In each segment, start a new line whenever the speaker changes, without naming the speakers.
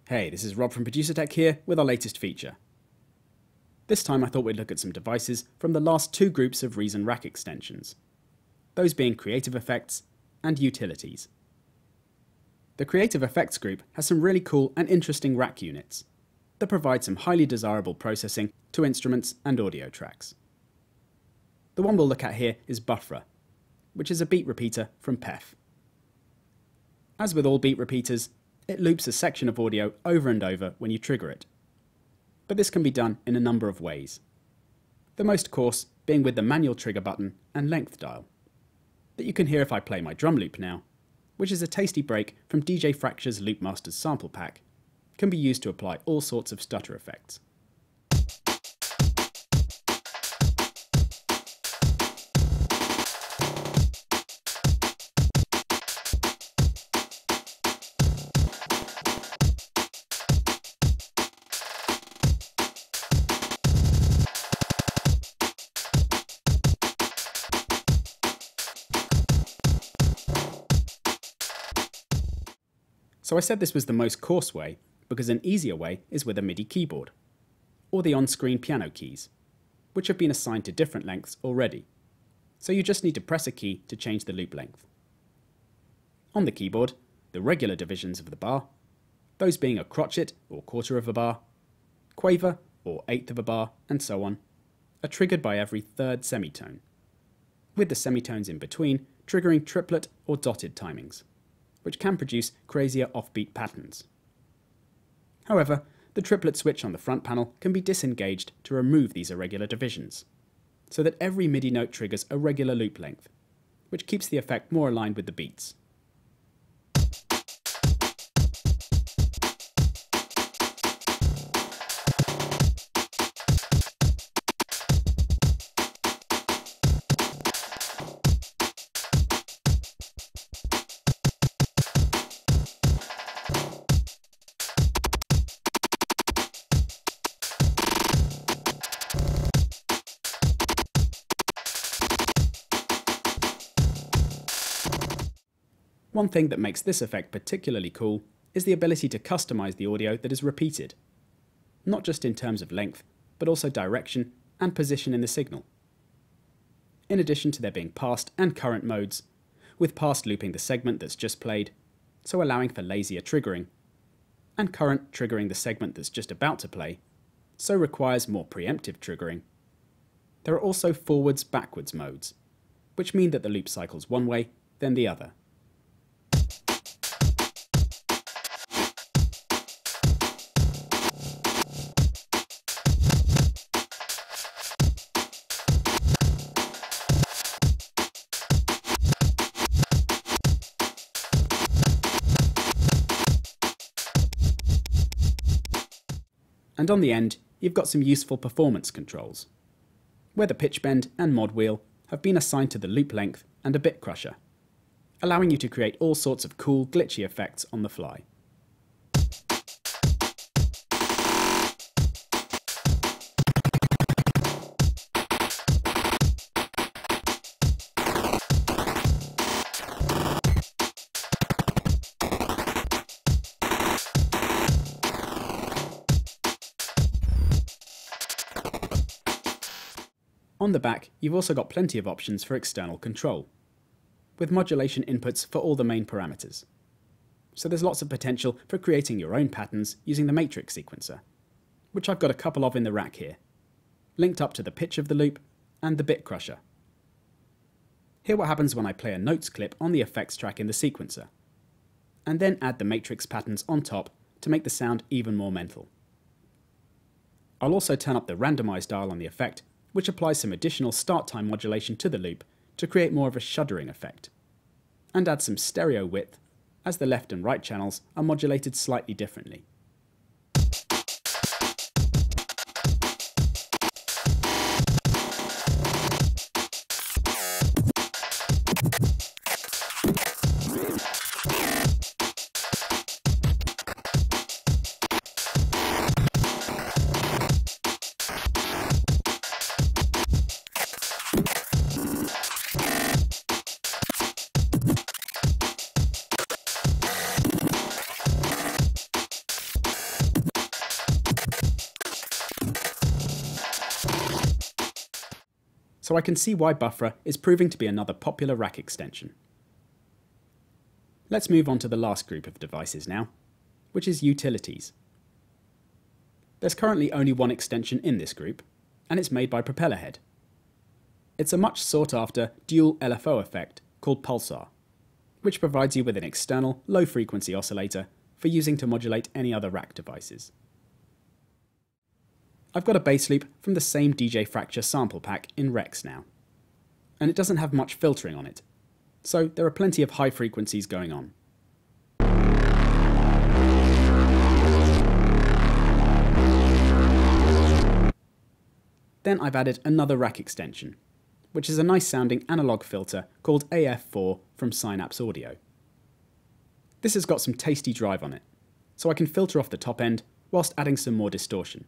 Hey, this is Rob from Producer Tech here with our latest feature. This time I thought we'd look at some devices from the last two groups of Reason rack extensions, those being Creative Effects and Utilities. The Creative Effects group has some really cool and interesting rack units that provide some highly desirable processing to instruments and audio tracks. The one we'll look at here is Buffre, which is a beat repeater from PEF. As with all beat repeaters, it loops a section of audio over and over when you trigger it. But this can be done in a number of ways. The most coarse being with the manual trigger button and length dial, that you can hear if I play my drum loop now, which is a tasty break from DJ Fracture's Loopmasters sample pack, can be used to apply all sorts of stutter effects. So I said this was the most coarse way because an easier way is with a MIDI keyboard, or the on-screen piano keys, which have been assigned to different lengths already, so you just need to press a key to change the loop length. On the keyboard, the regular divisions of the bar, those being a crotchet or quarter of a bar, quaver or eighth of a bar, and so on, are triggered by every third semitone, with the semitones in between triggering triplet or dotted timings, which can produce crazier offbeat patterns. However, the triplet switch on the front panel can be disengaged to remove these irregular divisions, so that every MIDI note triggers a regular loop length, which keeps the effect more aligned with the beats. One thing that makes this effect particularly cool is the ability to customize the audio that is repeated, not just in terms of length, but also direction and position in the signal. In addition to there being past and current modes, with past looping the segment that's just played, so allowing for lazier triggering, and current triggering the segment that's just about to play, so requires more preemptive triggering. There are also forwards-backwards modes, which mean that the loop cycles one way, then the other. And on the end, you've got some useful performance controls, where the pitch bend and mod wheel have been assigned to the loop length and a bit crusher, allowing you to create all sorts of cool glitchy effects on the fly. On the back, you've also got plenty of options for external control, with modulation inputs for all the main parameters. So there's lots of potential for creating your own patterns using the matrix sequencer, which I've got a couple of in the rack here, linked up to the pitch of the loop and the bit crusher. Hear what happens when I play a notes clip on the effects track in the sequencer, and then add the matrix patterns on top to make the sound even more mental. I'll also turn up the randomize dial on the effect, which applies some additional start time modulation to the loop to create more of a shuddering effect, and add some stereo width as the left and right channels are modulated slightly differently. so I can see why Buffre is proving to be another popular rack extension. Let's move on to the last group of devices now, which is utilities. There's currently only one extension in this group, and it's made by Propellerhead. It's a much sought after dual LFO effect called Pulsar, which provides you with an external low-frequency oscillator for using to modulate any other rack devices. I've got a bass loop from the same DJ Fracture sample pack in Rex now, and it doesn't have much filtering on it, so there are plenty of high frequencies going on. Then I've added another rack extension, which is a nice sounding analog filter called AF4 from Synapse Audio. This has got some tasty drive on it, so I can filter off the top end whilst adding some more distortion.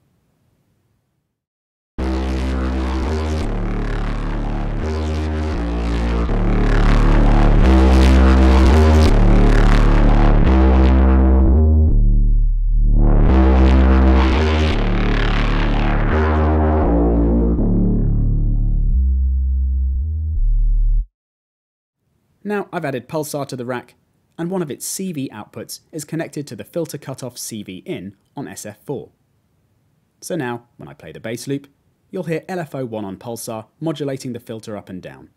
Now I've added Pulsar to the rack, and one of its CV outputs is connected to the filter cutoff CV in on SF4. So now, when I play the bass loop, you'll hear LFO1 on Pulsar modulating the filter up and down.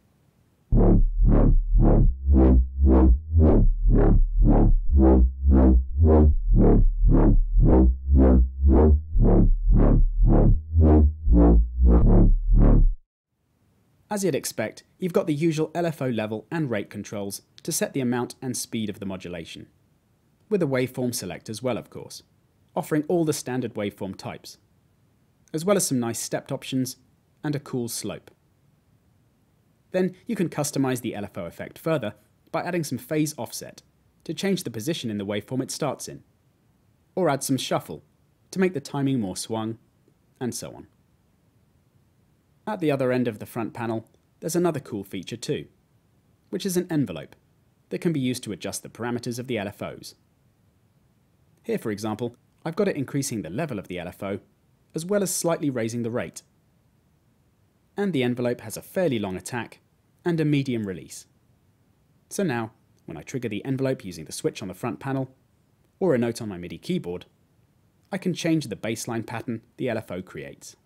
As you'd expect, you've got the usual LFO level and rate controls to set the amount and speed of the modulation, with a waveform select as well, of course, offering all the standard waveform types, as well as some nice stepped options and a cool slope. Then you can customize the LFO effect further by adding some phase offset to change the position in the waveform it starts in, or add some shuffle to make the timing more swung, and so on. At the other end of the front panel, there's another cool feature too, which is an envelope that can be used to adjust the parameters of the LFOs. Here, for example, I've got it increasing the level of the LFO, as well as slightly raising the rate. And the envelope has a fairly long attack and a medium release. So now, when I trigger the envelope using the switch on the front panel, or a note on my MIDI keyboard, I can change the baseline pattern the LFO creates.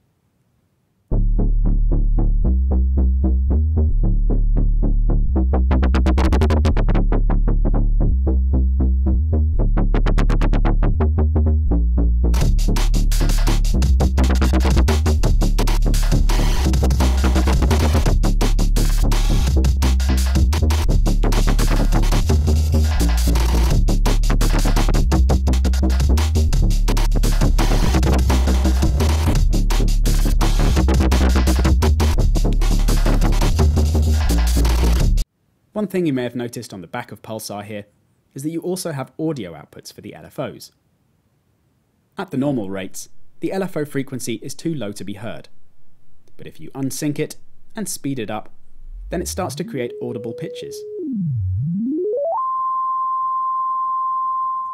One thing you may have noticed on the back of Pulsar here is that you also have audio outputs for the LFOs. At the normal rates, the LFO frequency is too low to be heard, but if you unsync it and speed it up, then it starts to create audible pitches.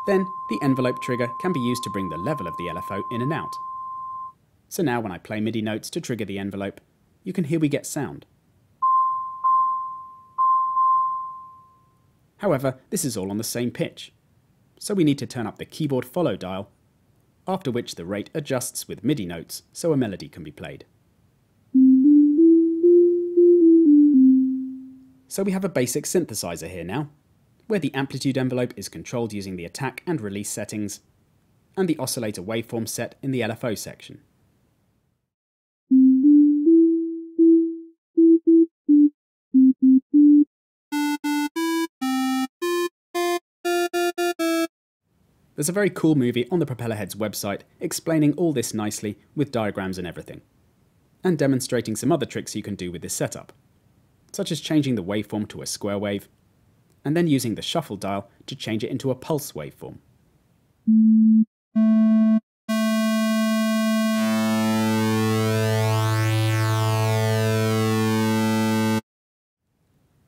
Then the envelope trigger can be used to bring the level of the LFO in and out. So now when I play MIDI notes to trigger the envelope, you can hear we get sound. However, this is all on the same pitch, so we need to turn up the keyboard follow dial, after which the rate adjusts with MIDI notes so a melody can be played. So we have a basic synthesizer here now, where the amplitude envelope is controlled using the attack and release settings, and the oscillator waveform set in the LFO section. There's a very cool movie on the Propellerheads website explaining all this nicely with diagrams and everything, and demonstrating some other tricks you can do with this setup, such as changing the waveform to a square wave, and then using the shuffle dial to change it into a pulse waveform.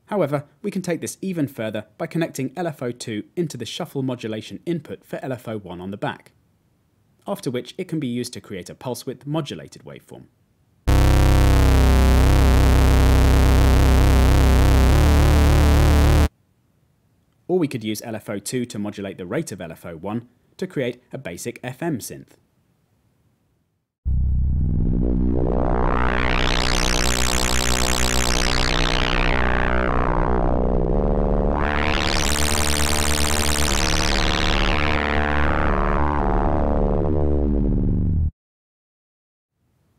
However, we can take this even further by connecting LFO2 into the shuffle modulation input for LFO1 on the back, after which it can be used to create a pulse width modulated waveform. Or we could use LFO2 to modulate the rate of LFO1 to create a basic FM synth.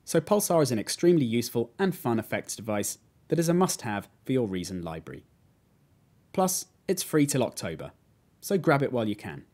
So Pulsar is an extremely useful and fun effects device that is a must-have for your Reason library. Plus, it's free till October, so grab it while you can.